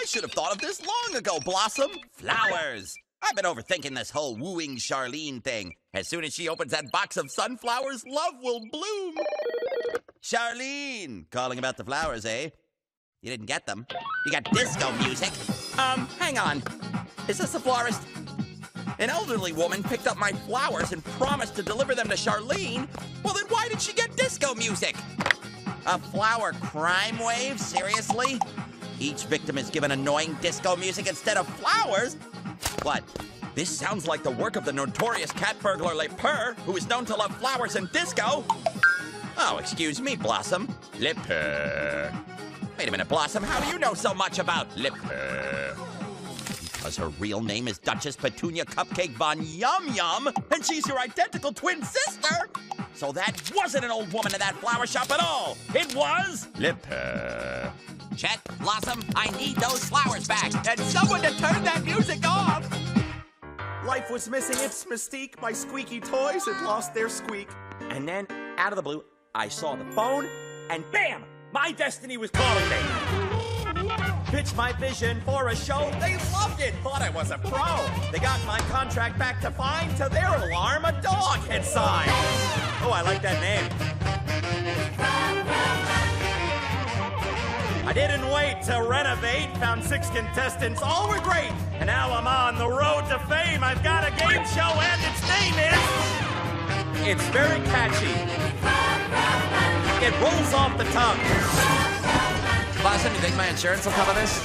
I should have thought of this long ago, Blossom. Flowers. I've been overthinking this whole wooing Charlene thing. As soon as she opens that box of sunflowers, love will bloom. Charlene, calling about the flowers, eh? You didn't get them. You got disco music. Hang on. Is this the florist? An elderly woman picked up my flowers and promised to deliver them to Charlene. Well, then why did she get disco music? A flower crime wave? Seriously? Each victim is given annoying disco music instead of flowers? What? This sounds like the work of the notorious cat burglar LePurr, who is known to love flowers and disco. Oh, excuse me, Blossom. LePurr. Wait a minute, Blossom. How do you know so much about LePurr? Because her real name is Duchess Petunia Cupcake Von Yum Yum, and she's your identical twin sister. So that wasn't an old woman in that flower shop at all. It was LePurr. Chet, Blossom, I need those flowers back. And someone to turn that music off. Life was missing its mystique. My squeaky toys had lost their squeak. And then, out of the blue, I saw the phone, and bam! My destiny was calling me. Pitched my vision for a show. They loved it. Thought I was a pro. They got my contract back to find. To their alarm, a dog had signed. Oh, I like that name. I didn't wait to renovate. Found 6 contestants. All were great. And now I'm on the road to fame. I've got a game show, and its name is... It's very catchy. It rolls off the tongue. Blossom, you think my insurance will cover this?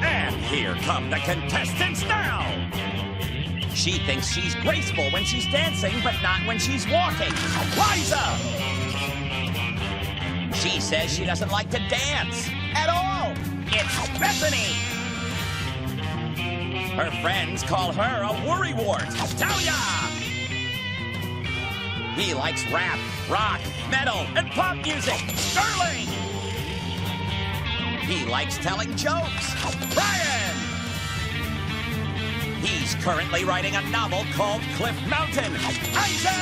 And here come the contestants now. She thinks she's graceful when she's dancing, but not when she's walking. Liza! She says she doesn't like to dance at all. It's Bethany. Her friends call her a worrywart. Talia! He likes rap, rock, metal, and pop music. Sterling! He likes telling jokes. Brian! He's currently writing a novel called Cliff Mountain. Isaac!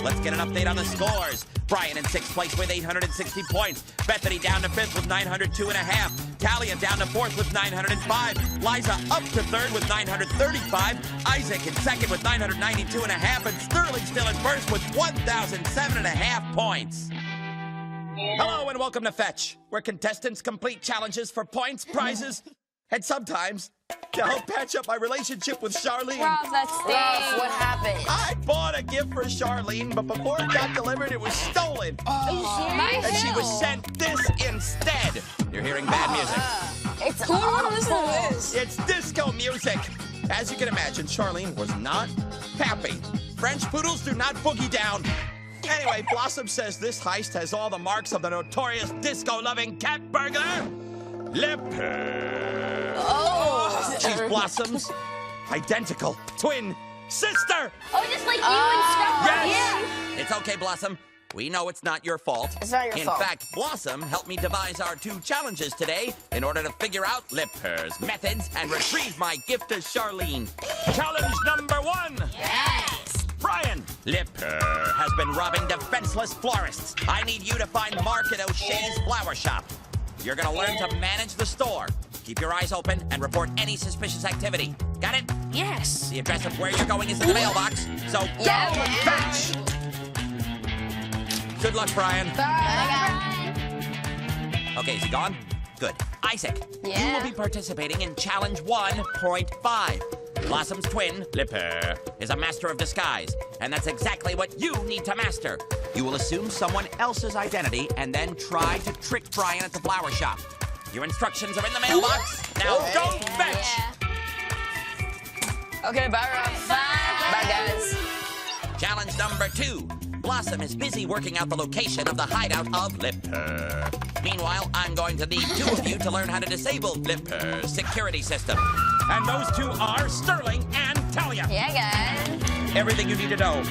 Let's get an update on the scores. Brian in 6th place with 860 points. Bethany down to 5th with 902.5. Talia down to 4th with 905. Liza up to 3rd with 935. Isaac in 2nd with 992.5. And Sterling still in 1st with 1,007.5 points. Hello and welcome to Fetch, where contestants complete challenges for points, prizes, and sometimes to help patch up my relationship with Charlene. Ruff, that stinks. Ruff, what happened? I bought a gift for Charlene, but before it got delivered, it was stolen. Are you serious? And she was sent this instead. You're hearing bad music. It's who would listen to this? It's disco music. As you can imagine, Charlene was not happy. French poodles do not boogie down. Anyway, Blossom says this heist has all the marks of the notorious disco-loving cat burglar, LePurr. Oh. She's Blossom's identical twin sister. Oh, just like you and stuff. Yes. It's okay, Blossom. We know it's not your fault. It's not your fault. In fact, Blossom helped me devise our 2 challenges today in order to figure out LePurr's methods and retrieve my gift to Charlene. Challenge number 1. Yes. Brian, LePurr has been robbing defenseless florists. I need you to find Mark at O'Shea's flower shop. You're gonna learn to manage the store. Keep your eyes open and report any suspicious activity. Got it? Yes. The address of where you're going is in the mailbox, so go and fetch! Good luck, Brian. Bye. Okay, is he gone? Good. Isaac, you Yeah? will be participating in Challenge 1.5. Blossom's twin, LePurr, is a master of disguise, and that's exactly what you need to master. You will assume someone else's identity and then try to trick Brian at the flower shop. Your instructions are in the mailbox. Now go fetch! Yeah. Okay, bye, Ruff. Bye, guys. Challenge number 2. Blossom is busy working out the location of the hideout of LePurr. Meanwhile, I'm going to need 2 of you to learn how to disable LePurr's security system. And those 2 are Sterling and Talia. Yeah, guys. Everything you need to know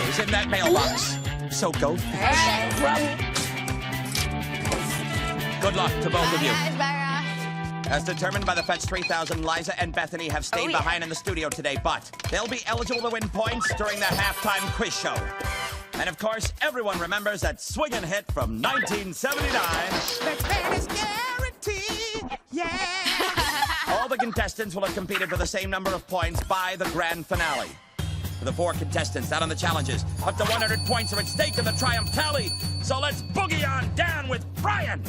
is in that mailbox. So go fetch. Good luck to both of you. Guys, bye, Ruff. As determined by the Fetch 3000, Liza and Bethany have stayed behind in the studio today, but they'll be eligible to win points during the halftime quiz show. And of course, everyone remembers that swinging hit from 1979. Next man is guaranteed, yeah. All the contestants will have competed for the same number of points by the grand finale. For the 4 contestants out on the challenges, up to 100 points are at stake in the triumph tally. So let's boogie on down with Brian.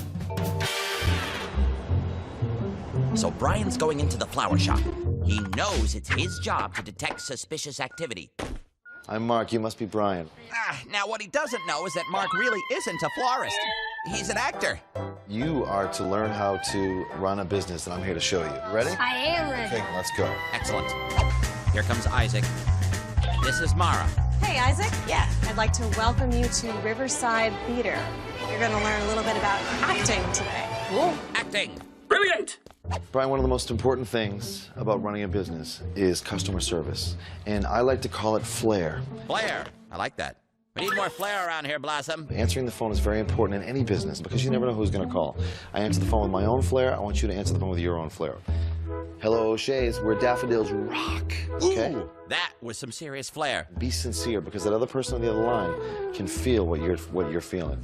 So Brian's going into the flower shop. He knows it's his job to detect suspicious activity. I'm Mark. You must be Brian. Now what he doesn't know is that Mark really isn't a florist. He's an actor. You are to learn how to run a business, and I'm here to show you. Ready? I am ready. Okay, let's go. Excellent. Here comes Isaac. This is Mara. Hey, Isaac. Yeah. I'd like to welcome you to Riverside Theater. You're going to learn a little bit about acting today. Acting. Brilliant. Brian, one of the most important things about running a business is customer service, and I like to call it flair. Flair. I like that. We need more flair around here, Blossom. Answering the phone is very important in any business because you never know who's going to call. I answer the phone with my own flair. I want you to answer the phone with your own flair. Hello, O'Shea's, where daffodils rock. Okay? Ooh, that was some serious flair. Be sincere, because that other person on the other line can feel what you're feeling.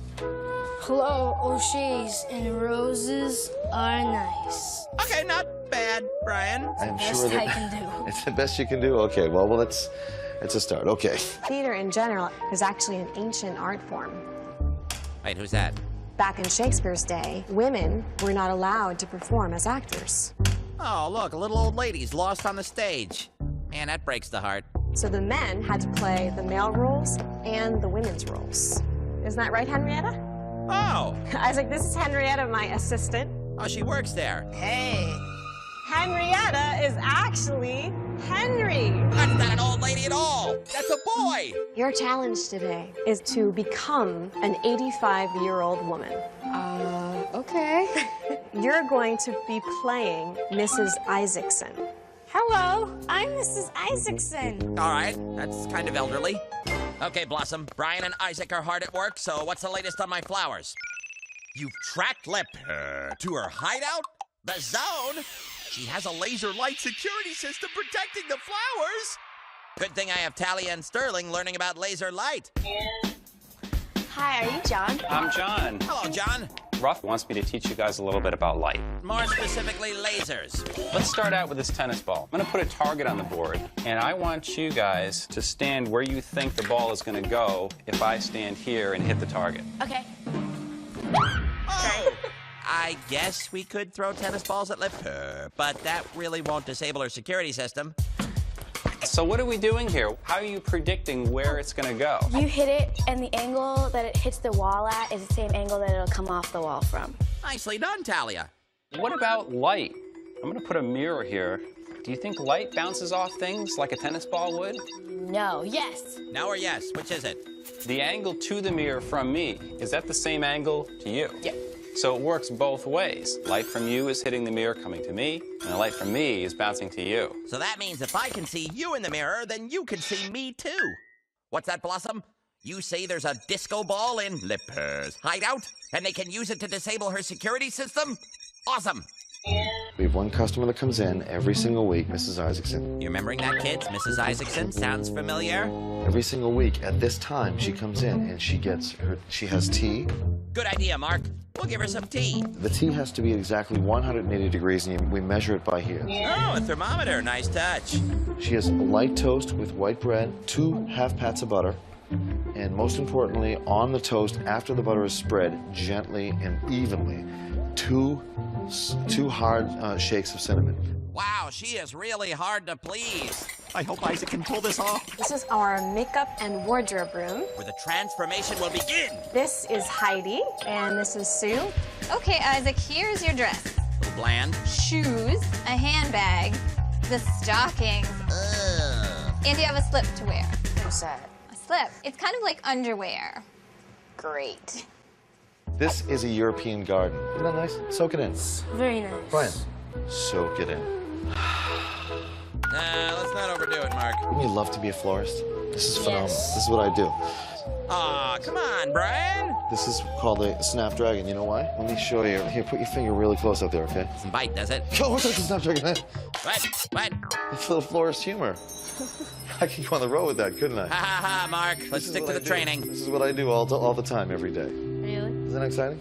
Hello, O'Shea's, and roses are nice. Okay, not bad, Brian. I'm Best sure I that can do. it's the best you can do. Okay, well, it's a start. Okay. Theater in general is actually an ancient art form. Wait, who's that? Back in Shakespeare's day, women were not allowed to perform as actors. Oh, look, a little old lady's lost on the stage. Man, that breaks the heart. So the men had to play the male roles and the women's roles. Isn't that right, Henrietta? Oh, Isaac, this is Henrietta, my assistant. oh, she works there. Hey. Henrietta is actually Henry. That's not an old lady at all. That's a boy. Your challenge today is to become an 85-year-old woman. Okay. You're going to be playing Mrs. Isaacson. Hello, I'm Mrs. Isaacson. All right, that's kind of elderly. Okay, Blossom, Brian and Isaac are hard at work, so what's the latest on my flowers? You've tracked LePurr to her hideout? The zone? She has a laser light security system protecting the flowers. Good thing I have Talia and Sterling learning about laser light. Hi, are you John? I'm John. Hello, John. Ruff wants me to teach you guys a little bit about light. More specifically, lasers. Let's start out with this tennis ball. I'm gonna put a target on the board, and I want you guys to stand where you think the ball is gonna go if I stand here and hit the target. Okay. Oh, I guess we could throw tennis balls at LePurr, but that really won't disable her security system. So what are we doing here? How are you predicting where it's gonna go? You hit it, and the angle that it hits the wall at is the same angle that it'll come off the wall from. Nicely done, Talia. What about light? I'm gonna put a mirror here. Do you think light bounces off things like a tennis ball would? No, yes. No or yes? Which is it? The angle to the mirror from me, is that the same angle to you? Yep. So it works both ways. Light from you is hitting the mirror coming to me, and the light from me is bouncing to you. So that means if I can see you in the mirror, then you can see me too. What's that, Blossom? You say there's a disco ball in LePurr's hideout, and they can use it to disable her security system? Awesome. We have one customer that comes in every single week, Mrs. Isaacson. You remembering that, kids? Mrs. Isaacson? Sounds familiar? Every single week at this time, she comes in and she has tea. Good idea, Mark. We'll give her some tea. The tea has to be exactly 180 degrees, and we measure it by here. Oh, a thermometer. Nice touch. She has light toast with white bread, 2 half pats of butter, and most importantly, on the toast, after the butter is spread, gently and evenly, two hard shakes of cinnamon. Wow, she is really hard to please. I hope Isaac can pull this off. This is our makeup and wardrobe room. Where the transformation will begin. This is Heidi, and this is Sue. Okay, Isaac, here's your dress. A little bland. Shoes, a handbag, the stockings, and you have a slip to wear. What's that? A slip. It's kind of like underwear. Great. This is a European garden. Isn't that nice? Soak it in. Very nice. Brian, soak it in. Let's not overdo it, Mark. Wouldn't you love to be a florist? This is phenomenal. This is what I do. Aw, come on, Brian. This is called a snapdragon. You know why? Let me show you. Here, put your finger really close up there, okay? Doesn't bite, does it? Oh, what's a snapdragon? What? It's a little florist humor. I could go on the road with that, couldn't I? Ha ha ha, Mark. Let's stick to the training. This is what I do all the time, every day. Really? Isn't that exciting?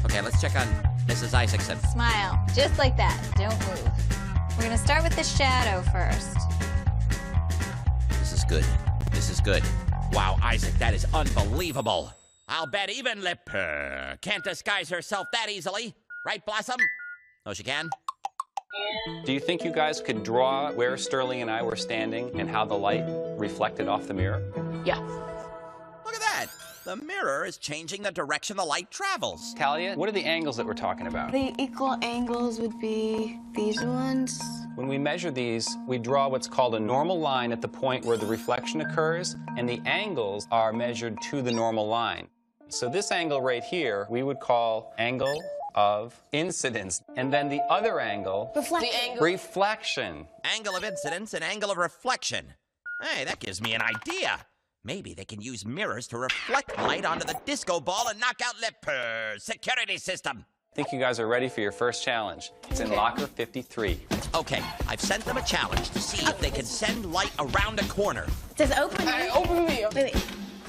Okay, let's check on Mrs. Isaacson. Smile. Just like that. Don't move. We're gonna start with the shadow first. This is good. This is good. Wow, Isaac, that is unbelievable. I'll bet even LePurr can't disguise herself that easily. Right, Blossom? Oh, she can? Do you think you guys could draw where Sterling and I were standing and how the light reflected off the mirror? Yeah. Look at that. The mirror is changing the direction the light travels. Talia, what are the angles that we're talking about? The equal angles would be these ones. When we measure these, we draw what's called a normal line at the point where the reflection occurs, and the angles are measured to the normal line. So this angle right here, we would call angle of incidence. And then the other angle, reflection. Angle of incidence and angle of reflection. Hey, that gives me an idea. Maybe they can use mirrors to reflect light onto the disco ball and knock out LePurr's security system. I think you guys are ready for your first challenge. It's in locker 53. Okay, I've sent them a challenge to see if they can send light around a corner. It says open. Open me. Wait.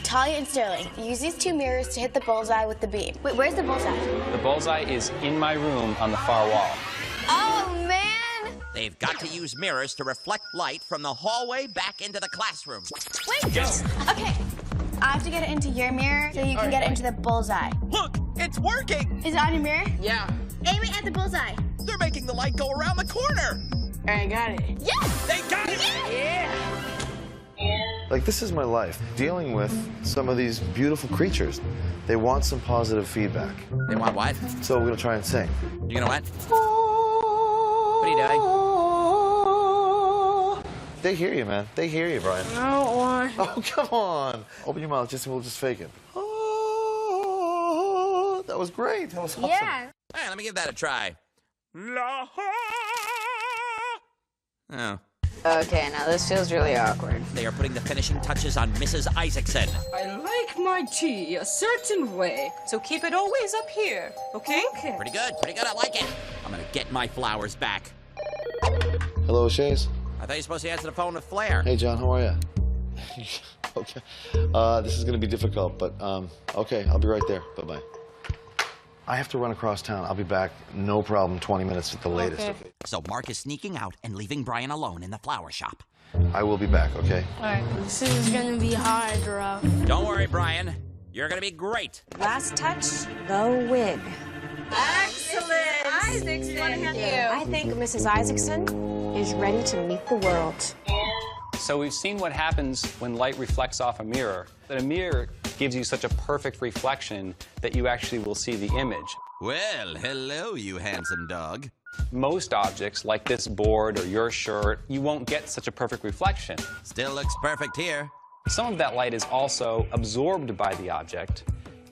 Talia and Sterling, use these two mirrors to hit the bullseye with the beam. Wait, where's the bullseye? The bullseye is in my room on the far wall. Oh, man! They've got to use mirrors to reflect light from the hallway back into the classroom. Wait! Go. Okay, I have to get it into your mirror so you can get it into the bullseye. Look, it's working! Is it on your mirror? Yeah. Aim it at the bullseye. They're making the light go around the corner! All right, got it. Yes! They got it! Yeah. Like, this is my life, dealing with some of these beautiful creatures. They want some positive feedback. They want what? So we're gonna try and sing. You gonna what? What are you doing? They hear you, man. They hear you, Brian. I don't want. Oh, come on. Open your mouth, we'll just fake it. Oh, that was great. That was awesome. Yeah. All right, let me give that a try. Oh. Okay, now this feels really awkward. They are putting the finishing touches on Mrs. Isaacson. I like my tea a certain way, so keep it always up here, okay? Pretty good, I like it. I'm gonna get my flowers back. Hello, Shays. I thought you were supposed to answer the phone with Flair. Hey, John, how are you? Okay. This is gonna be difficult, but okay, I'll be right there. Bye-bye. I have to run across town. I'll be back, no problem, 20 minutes at the latest. Okay. So Mark is sneaking out and leaving Brian alone in the flower shop. I will be back, okay? All right, this is gonna be hard, Ruff. Don't worry, Brian. You're gonna be great. Last touch, the wig. Excellent. Isaacson. I think Mrs. Isaacson is ready to meet the world. So we've seen what happens when light reflects off a mirror. That a mirror gives you such a perfect reflection that you actually will see the image. Well, hello, you handsome dog. Most objects, like this board or your shirt, you won't get such a perfect reflection. Still looks perfect here. Some of that light is also absorbed by the object,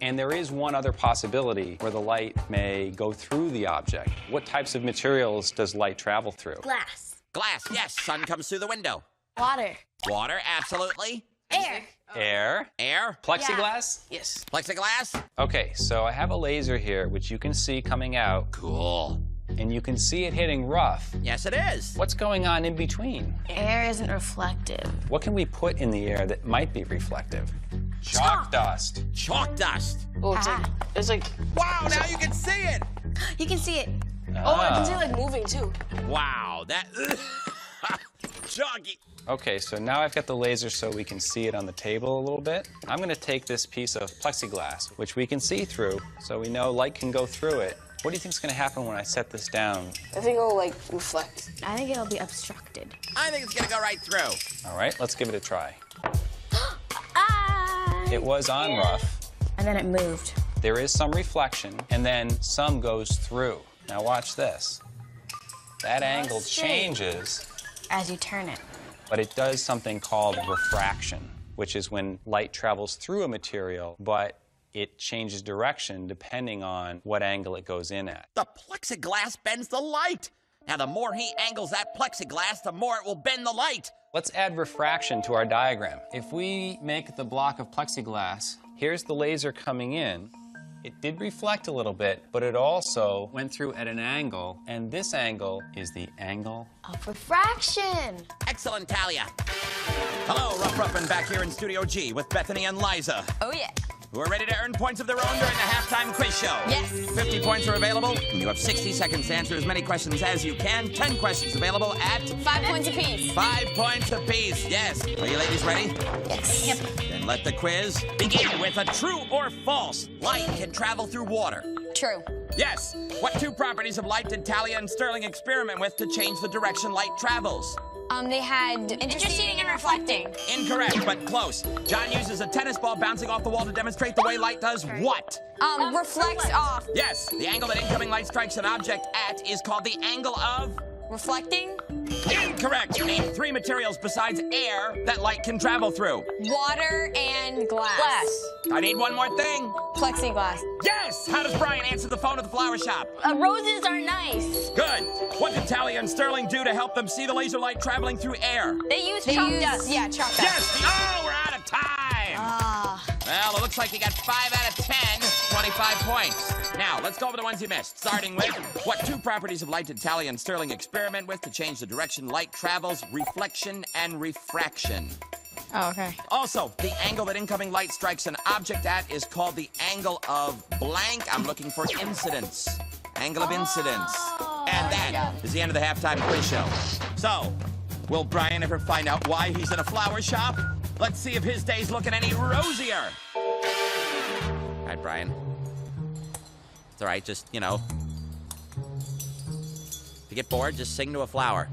and there is one other possibility where the light may go through the object. What types of materials does light travel through? Glass. Glass, yes. Sun comes through the window. Water. Water, absolutely. Air. Air? Air. Plexiglass? Yes. Plexiglass. Okay, so I have a laser here, which you can see coming out, Cool. and you can see it hitting Ruff. Yes, it is. What's going on in between? Air isn't reflective. What can we put in the air that might be reflective? Chalk dust. Chalk dust. Oh, it's like, Wow, now you can see it. You can see it. oh, I can see like moving too. Wow, that... Chalky. Okay, so now I've got the laser so we can see it on the table a little bit. I'm gonna take this piece of plexiglass, which we can see through, so we know light can go through it. What do you think's gonna happen when I set this down? I think it'll like reflect. I think it'll be obstructed. I think it's gonna go right through. All right, let's give it a try. Ah! It was on Ruff. And then it moved. There is some reflection, and then some goes through. Now watch this. That angle changes, As you turn it. but it does something called refraction, which is when light travels through a material, but it changes direction depending on what angle it goes in at. The plexiglass bends the light. Now, the more he angles that plexiglass, the more it will bend the light. Let's add refraction to our diagram. If we make the block of plexiglass, here's the laser coming in. It did reflect a little bit, but it also went through at an angle, and this angle is the angle Of refraction. Excellent, Talia. Hello, Ruff Ruffman back here in Studio G with Bethany and Liza, Oh, yeah. who are ready to earn points of their own during the halftime quiz show. Yes. 50 points are available, and you have 60 seconds to answer as many questions as you can. 10 questions available at 5 points apiece. 5 points apiece. Yes. Are you ladies ready? Yes. Yep. Then let the quiz begin with a true or false. Light can travel through water. True. Yes. What two properties of light did Talia and Sterling experiment with to change the direction light travels? They had interceding and reflecting. Incorrect, but close. John uses a tennis ball bouncing off the wall to demonstrate the way light does what? Reflects off. Yes, the angle that incoming light strikes an object at is called the angle of... Reflecting. Incorrect. Name 3 materials besides air that light can travel through. Water and glass. I need one more thing. Plexiglass. Yes! How does Brian answer the phone at the flower shop? Roses are nice. Good. What did Talia and Sterling do to help them see the laser light traveling through air? They use chalk dust. Yeah, chalk dust. Yes! Oh, we're out of time! Well, it looks like you got 5 out of 10, 25 points. Now, let's go over the ones you missed, starting with what two properties of light did Talia and Sterling experiment with to change the direction light travels? Reflection and refraction. Oh, okay. Also, the angle that incoming light strikes an object at is called the angle of blank. I'm looking for incidence. Angle of incidence. And that is the end of the halftime quiz show. So, will Brian ever find out why he's in a flower shop? Let's see if his day's looking any rosier. All right, Brian. It's all right, just, you know. If you get bored, just sing to a flower.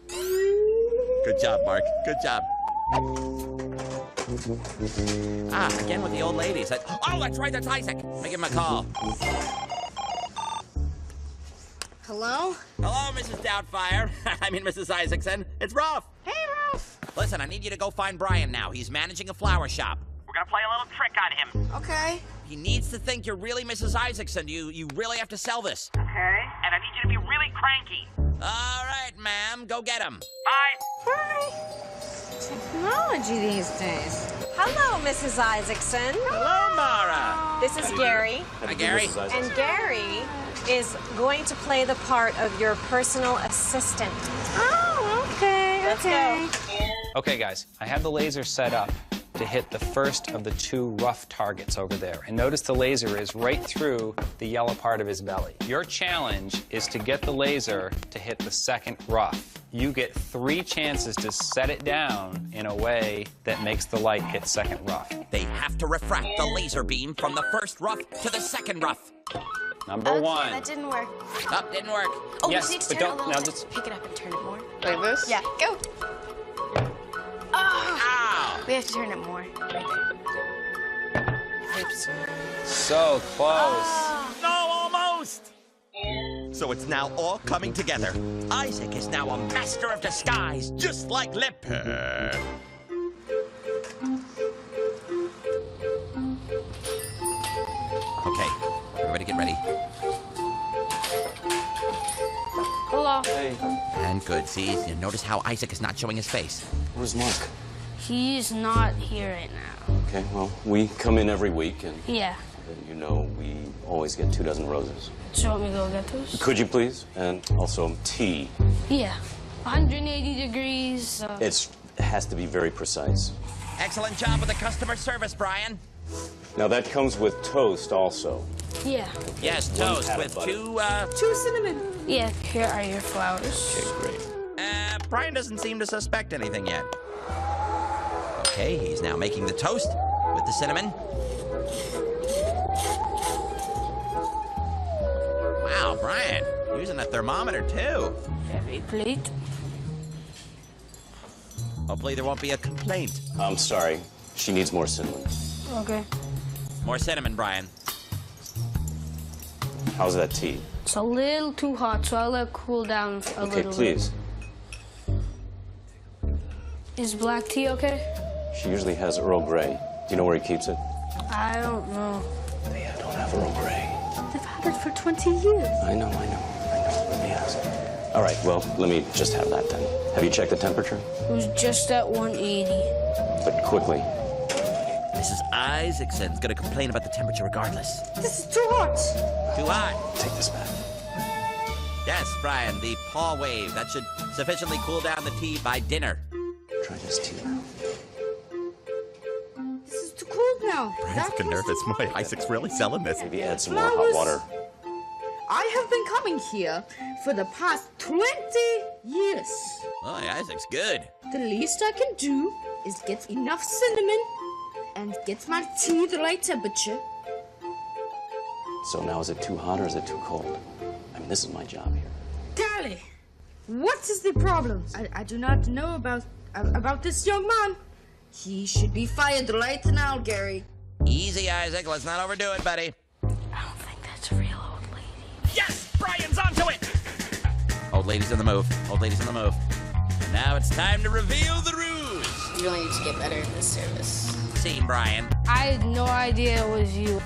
Good job, Mark. Good job. Again with the old ladies. Oh, that's right, that's Isaac. Let me give him a call. Hello? Hello, Mrs. Doubtfire. I mean, Mrs. Isaacson. It's Ruff. Hey, Ruff. Listen, I need you to go find Brian now. He's managing a flower shop. We're gonna play a little trick on him. Okay. He needs to think you're really Mrs. Isaacson. You really have to sell this. Okay. And I need you to be really cranky. All right, ma'am. Go get him. Bye. Technology these days. Hello, Mrs. Isaacson. Hello, Mara. This is Gary. Hi, Gary. And Gary is going to play the part of your personal assistant. Oh, okay. Let's go. Okay, guys, I have the laser set up to hit the first of the 2 rough targets over there. And notice the laser is right through the yellow part of his belly. Your challenge is to get the laser to hit the second rough. You get 3 chances to set it down in a way that makes the light hit second rough. They have to refract the laser beam from the first rough to the second rough. Number 1. That didn't work. Oh, didn't work. Oh, Yes, you need to but turn don't- it a now little. just- Pick it up and turn it more. Like this? Yeah, go. Ow! We have to turn it more. Right there. Oops. So close. No, almost! So it's now all coming together. Isaac is now a master of disguise, just like LePurr. Okay, everybody get ready. Hello. Hey, And good. See, you notice how Isaac is not showing his face. where's Mark? He's not here right now. Okay, well, we come in every week, and Yeah. you know we always get 2 dozen roses. Do you want me to go get those? Could you please? And also tea. Yeah. 180 degrees. It has to be very precise. Excellent job with the customer service, Brian. Now that comes with toast also. Yeah. Yes, One toast pat of with butter. 2 cinnamon. Yeah, here are your flowers. Okay, great. Brian doesn't seem to suspect anything yet. Okay, he's now making the toast with the cinnamon. Wow, Brian, using a thermometer too. Heavy plate. Hopefully there won't be a complaint. I'm sorry. She needs more cinnamon. Okay. More cinnamon, Brian. How's that tea? It's a little too hot, so I'll let it cool down a Okay, little please. bit. Is black tea okay? She usually has Earl Grey. Do you know where he keeps it? I don't know. They don't have Earl Grey. They've had it for 20 years. I know. Let me ask. All right, well, let me just have that then. Have you checked the temperature? It was just at 180. But quickly. Mrs. Isaacson's gonna complain about the temperature regardless. This is too hot. Too hot. Take this back. Yes, Brian, the paw wave. That should sufficiently cool down the tea by dinner. Try this tea now. This is too cold now. Brian's looking nervous. Boy, Isaac's really selling this. Maybe add some more hot water. I have been coming here for the past 20 years. Oh, Isaac's good. The least I can do is get enough cinnamon and get my tea the right temperature. So now is it too hot or is it too cold? I mean, this is my job here. Tally, what is the problem? I do not know about this young man. He should be fired right now, Gary. Easy, Isaac. Let's not overdo it, buddy. I don't think that's a real old lady. Yes! Brian's onto it! Old lady's on the move. Old lady's on the move. Now it's time to reveal the ruse. You really need to get better at this service. Scene, Brian. I had no idea it was you.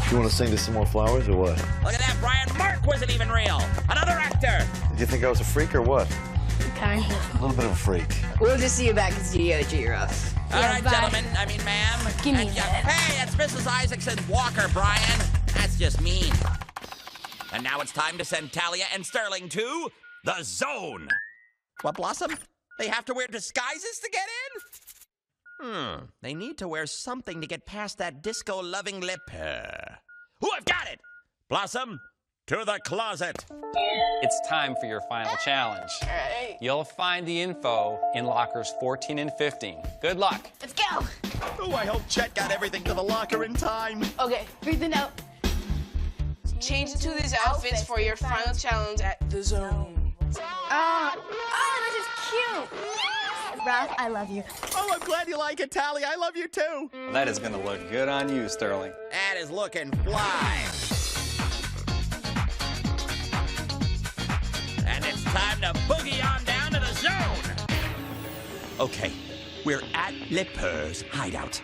You want to sing to some more flowers or what? Look at that, Brian. Mark wasn't even real. Another actor. Did you think I was a freak or what? Kind of. A little bit of a freak. We'll just see you back in studio, G-Ruff. All right, bye. gentlemen. I mean, ma'am. Give me And, that. hey, that's Mrs. Isaacson's walker, Brian. That's just mean. And now it's time to send Talia and Sterling to the zone. What, Blossom? They have to wear disguises to get in? They need to wear something to get past that disco-loving LePurr. Who, I've got it! Blossom, to the closet. It's time for your final challenge. All right. You'll find the info in lockers 14 and 15. Good luck. Let's go. Oh, I hope Chet got everything to the locker in time. Okay, read the note. Change into these outfits for your final challenge at the zone. Oh, this is cute. Ruff, I love you. Oh, I'm glad you like it, Tally. I love you too. That is going to look good on you, Sterling. That is looking fly. And it's time to boogie on down to the zone. Okay, we're at LePurr's hideout.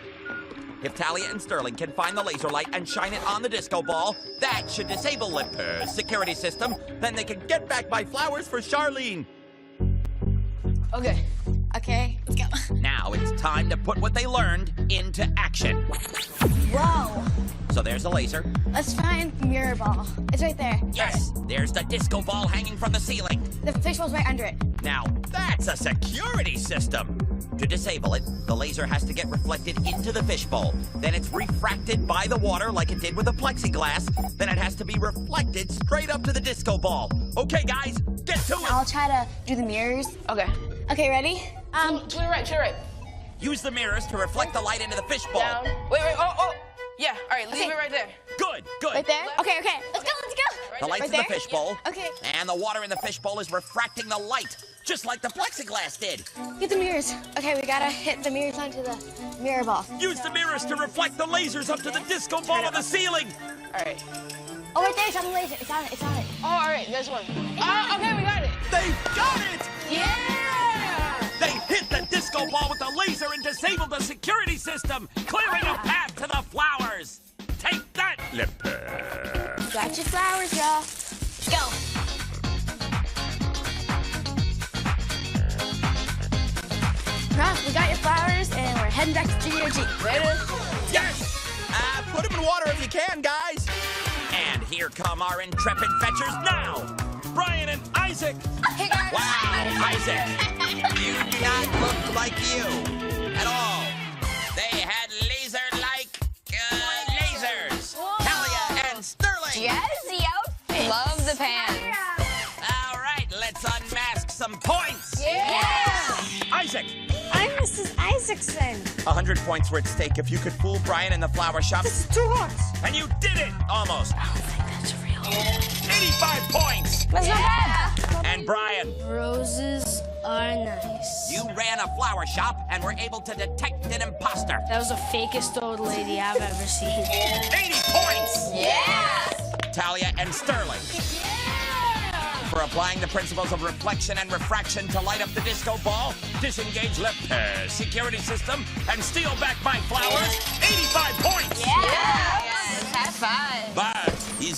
If Talia and Sterling can find the laser light and shine it on the disco ball, that should disable LePurr's security system. Then they can get back my flowers for Charlene. Okay. Okay, let's go. Now it's time to put what they learned into action. Whoa. So there's a laser. Let's find the mirror ball. It's right there. Yes, there's the disco ball hanging from the ceiling. The fishbowl's right under it. Now that's a security system. To disable it, the laser has to get reflected into the fishbowl. Then it's refracted by the water like it did with the plexiglass. Then it has to be reflected straight up to the disco ball. Okay, guys, get to it. I'll try to do the mirrors. Okay. Okay, ready? To the right, to the right. Use the mirrors to reflect the light into the fishbowl. Down. Wait, oh. Yeah, all right, leave Okay. it right there. Good. Right there? Okay. Let's go. The light's Right in the there? fishbowl. Okay. And the water in the fishbowl is refracting the light, just like the plexiglass did. Get the mirrors. Okay, we gotta hit the mirrors onto the mirror ball. Use the mirrors to reflect the lasers up to the disco ball on the ceiling. All right. Oh, right there, it's on the laser. It's on it. Oh, all right, there's one. Okay, we got it. They got it! Yeah! They hit the disco ball with the laser and disabled the security system, clearing a path to the flowers. Take that, LePurr. Got your flowers, Ruff. Let's go. Ruff, we got your flowers, and we're heading back to Studio G. Later. Yes! Put them in water if you can, guys. And here come our intrepid fetchers now. Brian and Isaac. Hey, guys. Wow, Isaac. You do not look like you at all. They had laser-like lasers. Talia and Sterling. Jazzy outfit. Love the pants. All right, let's unmask some points. Yeah. Isaac. I'm Mrs. Isaacson. 100 points were at stake if you could fool Brian in the flower shop. This is too hot. And you did it, almost. I don't think that's real. 85 points. That's not bad. And Brian, Roses are nice. you ran a flower shop and were able to detect an imposter. That was the fakest old lady I've ever seen. 80 points. Yeah. Talia and Sterling. For applying the principles of reflection and refraction to light up the disco ball, disengage LePurr's security system, and steal back my flowers, 85 points! Yeah. Have fun. But is